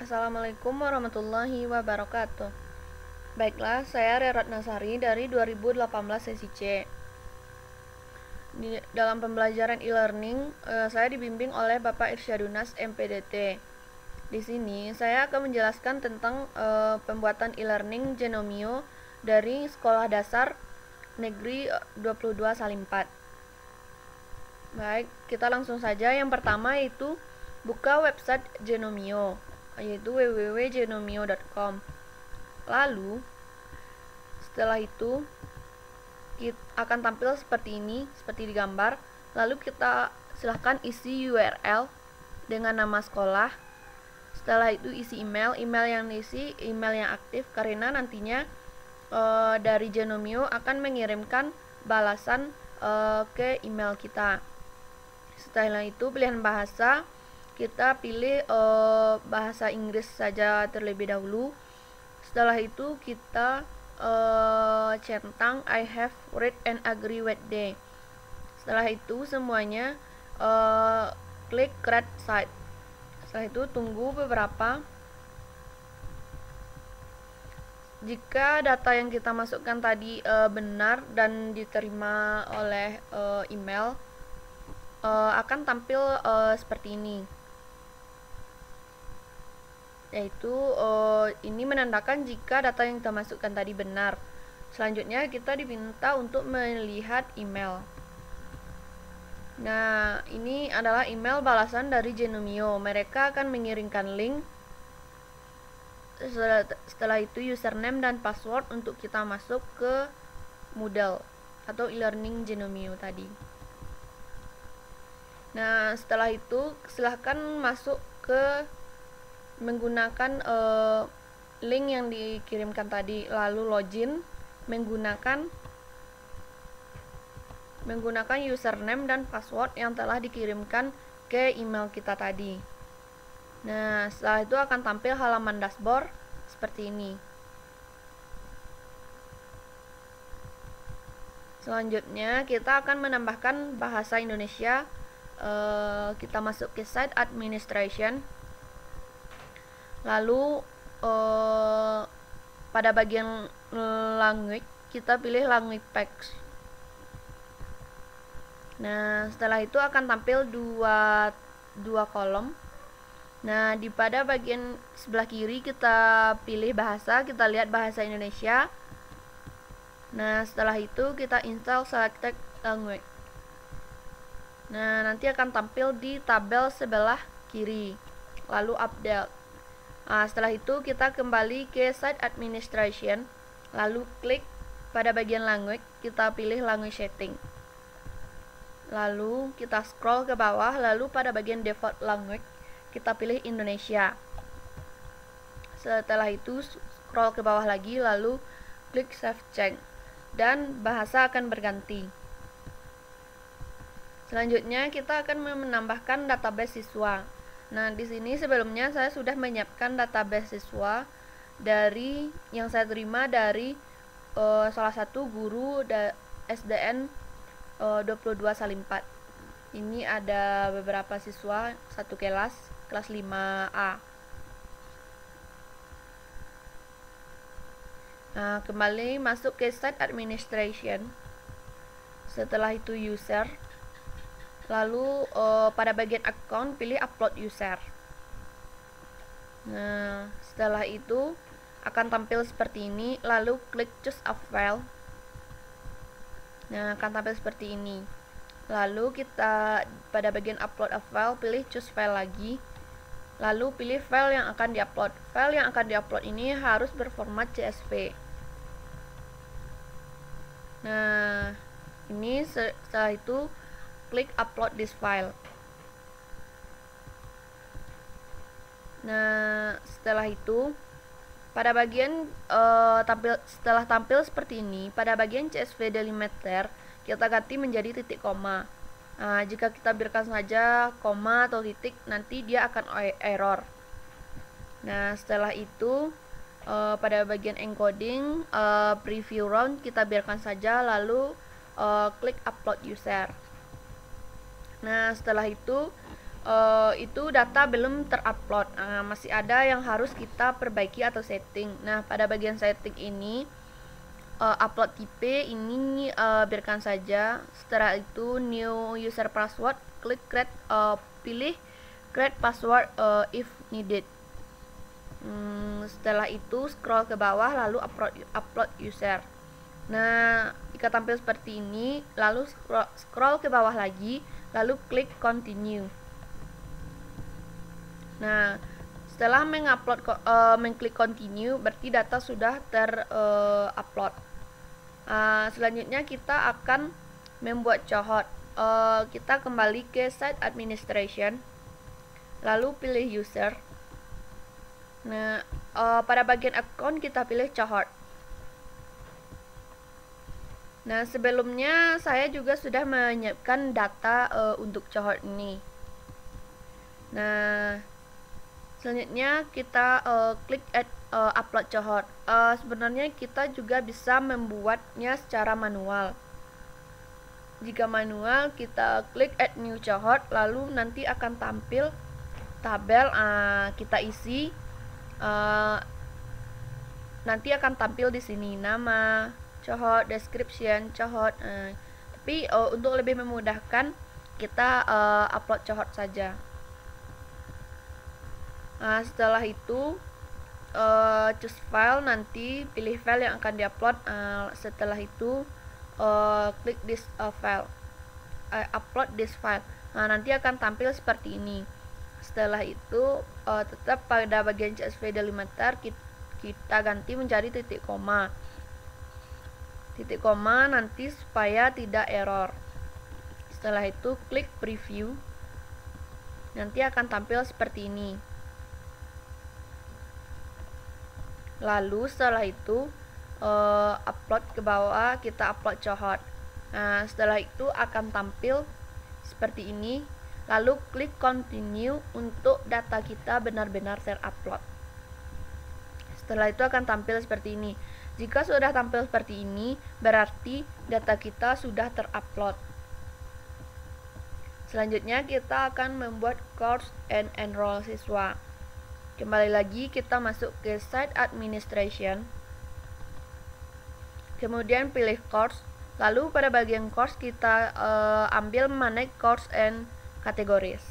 Assalamualaikum warahmatullahi wabarakatuh. Baiklah, saya Rerat Nasari dari 2018 sesi C. Dalam pembelajaran e-learning, saya dibimbing oleh Bapak Irsyadunas MPDT. Di sini saya akan menjelaskan tentang pembuatan e-learning Genomio dari Sekolah Dasar Negeri 22 Salim 4. Baik, kita langsung saja. Yang pertama yaitu buka website Genomio, yaitu www.genomio.com. Lalu setelah itu kita akan tampil seperti ini, seperti di gambar. Lalu kita silahkan isi URL dengan nama sekolah. Setelah itu isi email yang diisi email yang aktif, karena nantinya dari Genomio akan mengirimkan balasan ke email kita. Setelah itu pilihan bahasa, kita pilih bahasa Inggris saja terlebih dahulu. Setelah itu kita centang I have read and agree with they. Setelah itu semuanya klik create site. Setelah itu tunggu beberapa. Jika data yang kita masukkan tadi benar dan diterima oleh email, akan tampil seperti ini, yaitu ini menandakan jika data yang kita masukkan tadi benar. Selanjutnya kita diminta untuk melihat email. Nah, ini adalah email balasan dari Genomio. Mereka akan mengirimkan link. Setelah itu username dan password untuk kita masuk ke Moodle atau e-learning Genomio tadi. Nah, setelah itu silahkan masuk ke menggunakan link yang dikirimkan tadi, lalu login menggunakan username dan password yang telah dikirimkan ke email kita tadi. Nah, setelah itu akan tampil halaman dashboard seperti ini. Selanjutnya kita akan menambahkan bahasa Indonesia. Kita masuk ke site administration. Lalu pada bagian language kita pilih language packs. Nah, setelah itu akan tampil dua kolom. Nah, pada bagian sebelah kiri kita pilih bahasa, kita lihat bahasa Indonesia. Nah, setelah itu kita install selected language. Nah, nanti akan tampil di tabel sebelah kiri. Lalu update. Nah, setelah itu kita kembali ke site administration, lalu klik pada bagian language, kita pilih language setting. Lalu kita scroll ke bawah, lalu pada bagian default language kita pilih Indonesia. Setelah itu scroll ke bawah lagi, lalu klik save change dan bahasa akan berganti. Selanjutnya kita akan menambahkan database siswa. Nah, di sini sebelumnya saya sudah menyiapkan database siswa dari yang saya terima dari salah satu guru SDN 22 Salim 4. Ini ada beberapa siswa satu kelas 5A. Nah, kembali masuk ke site administration. Setelah itu user. Lalu pada bagian account pilih upload user. Nah, setelah itu akan tampil seperti ini, lalu klik choose a file. Nah, akan tampil seperti ini. Lalu kita pada bagian upload a file pilih choose file lagi. Lalu pilih file yang akan diupload. File yang akan diupload ini harus berformat CSV. Nah, ini setelah itu klik upload this file. Nah, setelah itu pada bagian setelah tampil seperti ini, pada bagian CSV delimiter kita ganti menjadi titik koma. Nah, jika kita biarkan saja koma atau titik, nanti dia akan error. Nah, setelah itu pada bagian encoding preview round kita biarkan saja, lalu klik upload user. Nah, setelah itu itu data belum terupload, masih ada yang harus kita perbaiki atau setting. Nah, pada bagian setting ini upload tipe ini biarkan saja. Setelah itu new user password, klik create, pilih create password if needed. Setelah itu scroll ke bawah lalu upload user. Nah, jika tampil seperti ini, lalu scroll ke bawah lagi, lalu klik continue. Nah, setelah mengklik continue, berarti data sudah terupload. Selanjutnya kita akan membuat cohort. Kita kembali ke site administration, lalu pilih user. Nah, pada bagian account kita pilih cohort. Nah, sebelumnya saya juga sudah menyiapkan data untuk cohort ini. Nah, selanjutnya kita klik add upload cohort. Sebenarnya kita juga bisa membuatnya secara manual. Jika manual, kita klik add new cohort, lalu nanti akan tampil tabel kita isi. Nanti akan tampil di sini nama cohort, description cohort. Tapi untuk lebih memudahkan, kita upload cohort saja. Setelah itu choose file, nanti pilih file yang akan diupload. Setelah itu klik this file, upload this file. Nanti akan tampil seperti ini. Setelah itu tetap pada bagian CSV delimiter kita ganti menjadi titik koma. Titik koma nanti supaya tidak error. Setelah itu klik preview, nanti akan tampil seperti ini. Lalu setelah itu upload ke bawah, kita upload cohort. Nah, setelah itu akan tampil seperti ini. Lalu klik continue untuk data kita benar-benar terupload. Setelah itu akan tampil seperti ini. Jika sudah tampil seperti ini, berarti data kita sudah terupload. Selanjutnya kita akan membuat course and enroll siswa. Kembali lagi kita masuk ke site administration. Kemudian pilih course. Lalu pada bagian course kita ambil manage course and categories.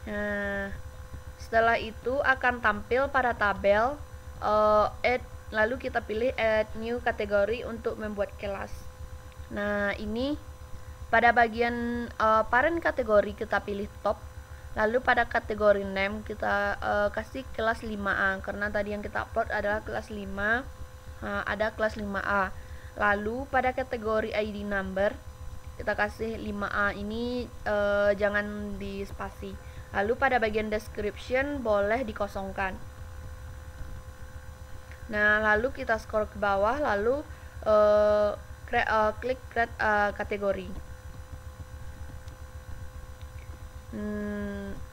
Nah, setelah itu akan tampil pada tabel add, lalu kita pilih add new category untuk membuat kelas. Nah, ini pada bagian parent kategori kita pilih top. Lalu pada kategori name kita kasih kelas 5A, karena tadi yang kita upload adalah kelas 5, ada kelas 5A. Lalu pada kategori ID number kita kasih 5A, ini jangan di spasi. Lalu pada bagian description boleh dikosongkan. Nah, lalu kita scroll ke bawah, lalu klik create kategori.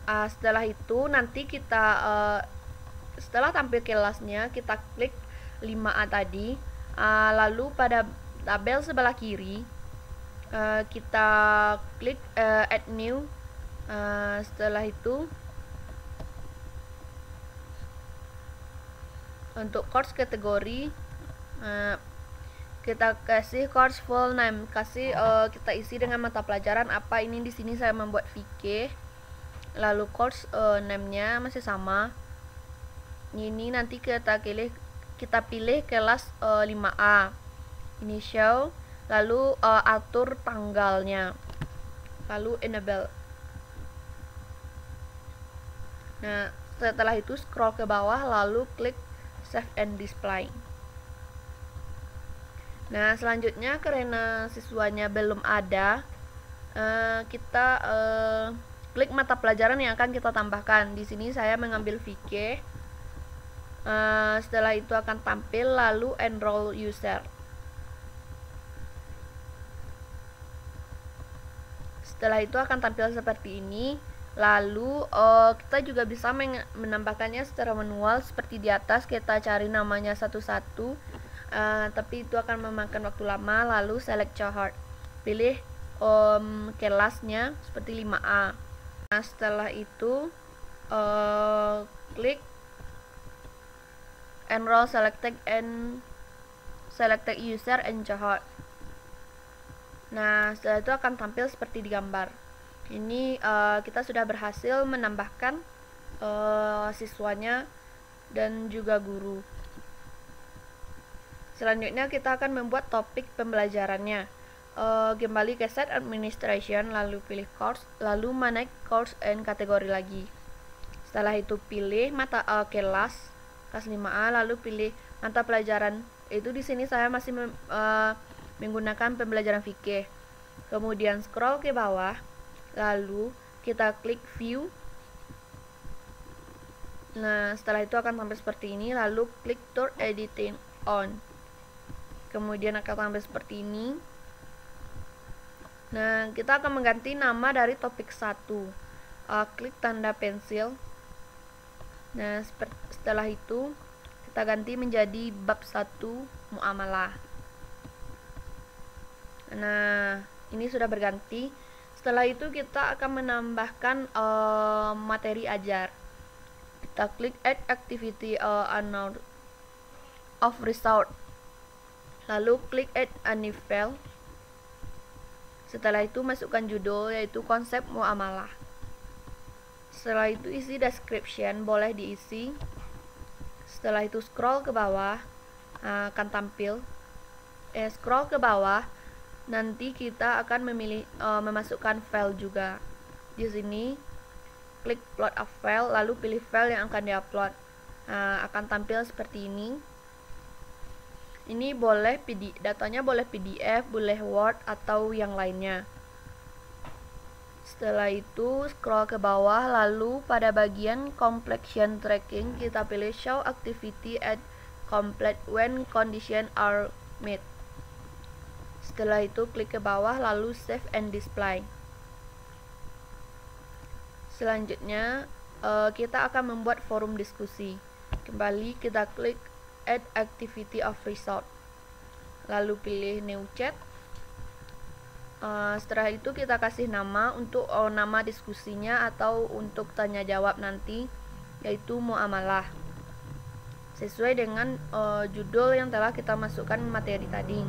Setelah itu nanti kita setelah tampil kelasnya kita klik 5A tadi, lalu pada tabel sebelah kiri kita klik add new. Setelah itu untuk course kategori kita kasih course full name, kita isi dengan mata pelajaran apa. Ini di sini saya membuat VK. Lalu course name-nya masih sama. Ini nanti kita pilih kelas 5A. Initial, lalu atur tanggalnya. Lalu enable. Nah, setelah itu scroll ke bawah lalu klik save and display. Nah, selanjutnya karena siswanya belum ada, kita klik mata pelajaran yang akan kita tambahkan. Di sini saya mengambil VK. Setelah itu akan tampil lalu enroll user. Setelah itu akan tampil seperti ini. Lalu kita juga bisa menambahkannya secara manual seperti di atas. Kita cari namanya satu-satu. Tapi itu akan memakan waktu lama. Lalu select cohort, pilih kelasnya seperti 5A. Nah, setelah itu klik enroll selected user and cohort. Nah, setelah itu akan tampil seperti di gambar. Ini kita sudah berhasil menambahkan siswanya dan juga guru. Selanjutnya kita akan membuat topik pembelajarannya. Kembali ke set administration, lalu pilih course, lalu manage course and kategori lagi. Setelah itu pilih mata kelas 5A, lalu pilih mata pelajaran. Itu di sini saya masih menggunakan pembelajaran fikih. Kemudian scroll ke bawah, lalu kita klik view. Nah, setelah itu akan tampil seperti ini, lalu klik turn editing on. Kemudian akan tampil seperti ini. Nah, kita akan mengganti nama dari topik 1. Klik tanda pensil. Nah, setelah itu kita ganti menjadi bab 1 muamalah. Nah, ini sudah berganti. Setelah itu kita akan menambahkan materi ajar. Kita klik add activity of result, lalu klik add a new file. Setelah itu masukkan judul, yaitu konsep muamalah. Setelah itu isi description, boleh diisi. Setelah itu scroll ke bawah, akan tampil. Scroll ke bawah, nanti kita akan memilih memasukkan file juga. Di sini klik upload a file, lalu pilih file yang akan diupload. Akan tampil seperti ini. Ini boleh datanya boleh PDF, boleh Word atau yang lainnya. Setelah itu scroll ke bawah, lalu pada bagian completion tracking kita pilih show activity at complete when condition are met. Setelah itu klik ke bawah, lalu save and display. Selanjutnya kita akan membuat forum diskusi. Kembali kita klik add activity of result, lalu pilih new chat. Setelah itu kita kasih nama untuk nama diskusinya atau untuk tanya jawab nanti, yaitu muamalah, sesuai dengan judul yang telah kita masukkan materi tadi.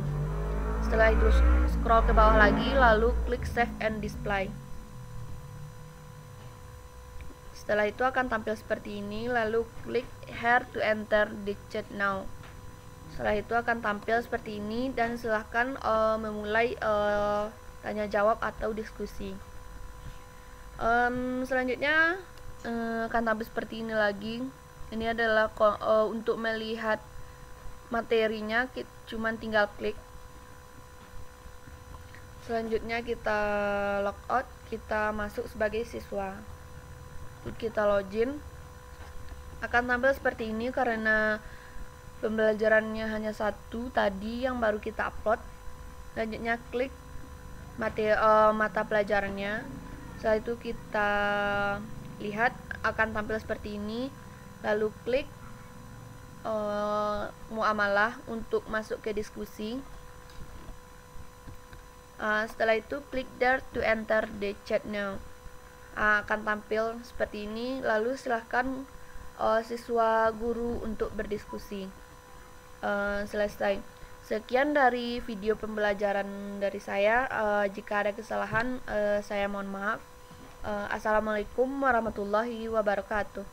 Setelah itu scroll ke bawah lagi, lalu klik save and display. Setelah itu akan tampil seperti ini, lalu klik here to enter the chat now. Setelah itu akan tampil seperti ini dan silahkan memulai tanya jawab atau diskusi. Selanjutnya akan tampil seperti ini lagi. Ini adalah untuk melihat materinya, cuman tinggal klik. Selanjutnya kita logout, kita masuk sebagai siswa. Kita login, akan tampil seperti ini karena pembelajarannya hanya satu tadi yang baru kita upload. Selanjutnya klik mata pelajarannya. Setelah itu kita lihat akan tampil seperti ini, lalu klik muamalah untuk masuk ke diskusi. Setelah itu klik there to enter the chat now. Akan tampil seperti ini, lalu silahkan siswa guru untuk berdiskusi. Selesai. Sekian dari video pembelajaran dari saya. Jika ada kesalahan, saya mohon maaf. Assalamualaikum warahmatullahi wabarakatuh.